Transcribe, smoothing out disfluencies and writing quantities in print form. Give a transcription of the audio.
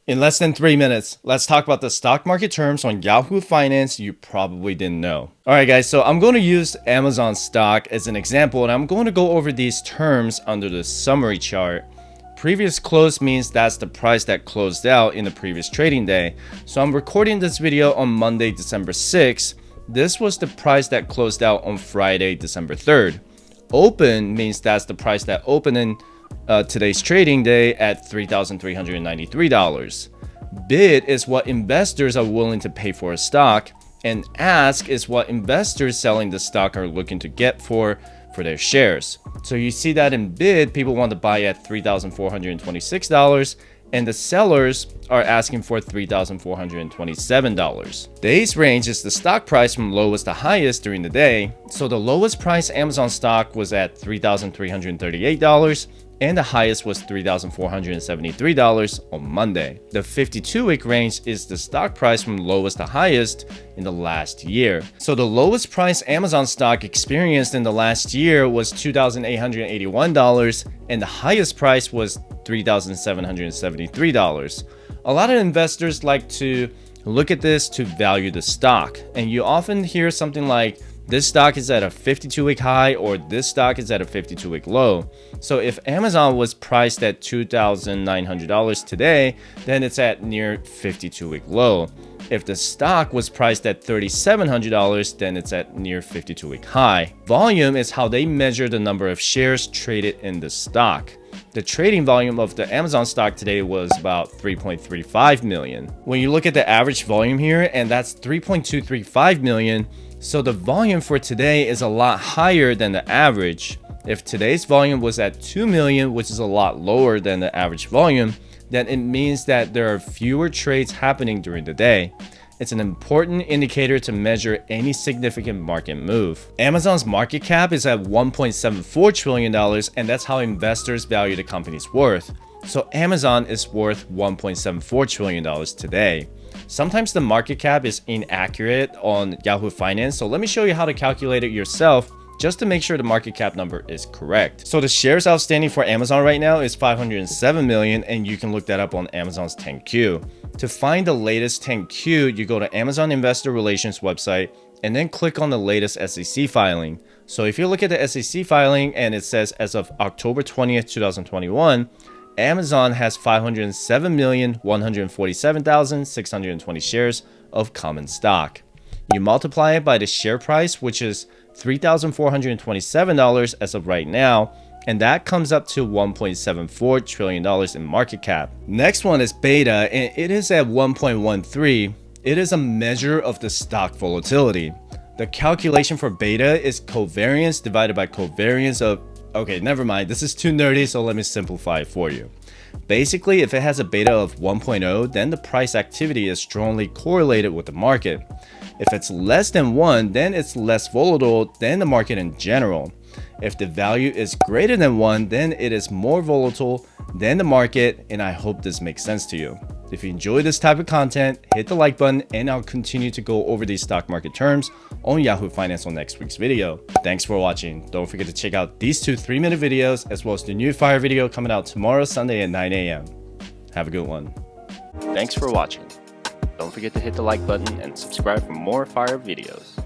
In less than 3 minutes, let's talk about the stock market terms on Yahoo Finance you probably didn't know. Alright guys, so I'm going to use Amazon stock as an example and I'm going to go over these terms under the summary chart. Previous close means that's the price that closed out in the previous trading day. So I'm recording this video on Monday, December 6th. This was the price that closed out on Friday, December 3rd. Open means that's the price that opened in today's trading day at $3,393. Bid is what investors are willing to pay for a stock, and ask is what investors selling the stock are looking to get for their shares. So you see that in bid, people want to buy at $3,426, and the sellers are asking for $3,427. Days range is the stock price from lowest to highest during the day. So the lowest price Amazon stock was at $3,338, and the highest was $3,473 on Monday. The 52-week range is the stock price from lowest to highest in the last year. So the lowest price Amazon stock experienced in the last year was $2,881, and the highest price was $3,773. A lot of investors like to look at this to value the stock, and you often hear something like, this stock is at a 52-week high or this stock is at a 52-week low. So if Amazon was priced at $2,900 today, then it's at near 52-week low. If the stock was priced at $3,700, then it's at near 52-week high. Volume is how they measure the number of shares traded in the stock. The trading volume of the Amazon stock today was about 3.35 million. When you look at the average volume here, and that's 3.235 million, so the volume for today is a lot higher than the average. If today's volume was at 2 million, which is a lot lower than the average volume, then it means that there are fewer trades happening during the day. It's an important indicator to measure any significant market move. Amazon's market cap is at $1.74 trillion, and that's how investors value the company's worth. So Amazon is worth $1.74 trillion today. Sometimes the market cap is inaccurate on Yahoo Finance, so let me show you how to calculate it yourself just to make sure the market cap number is correct. So the shares outstanding for Amazon right now is 507 million, and you can look that up on Amazon's 10Q. To find the latest 10Q, you go to Amazon Investor Relations website and then click on the latest SEC filing. So if you look at the SEC filing and it says as of October 20th, 2021, Amazon has 507,147,620 shares of common stock. You multiply it by the share price, which is $3,427 as of right now, and that comes up to $1.74 trillion in market cap. Next one is beta, and it is at 1.13. It is a measure of the stock volatility. The calculation for beta is covariance divided by covariance of... Okay, never mind. This is too nerdy, so let me simplify it for you. Basically, if it has a beta of 1.0, then the price activity is strongly correlated with the market. If it's less than 1, then it's less volatile than the market in general. If the value is greater than 1, then it is more volatile than the market, and I hope this makes sense to you. If you enjoy this type of content, hit the like button, and I'll continue to go over these stock market terms on Yahoo Finance on next week's video. Thanks for watching. Don't forget to check out these two 3-minute videos, as well as the new fire video coming out tomorrow, Sunday at 9 a.m. Have a good one. Thanks for watching. Don't forget to hit the like button and subscribe for more fire videos.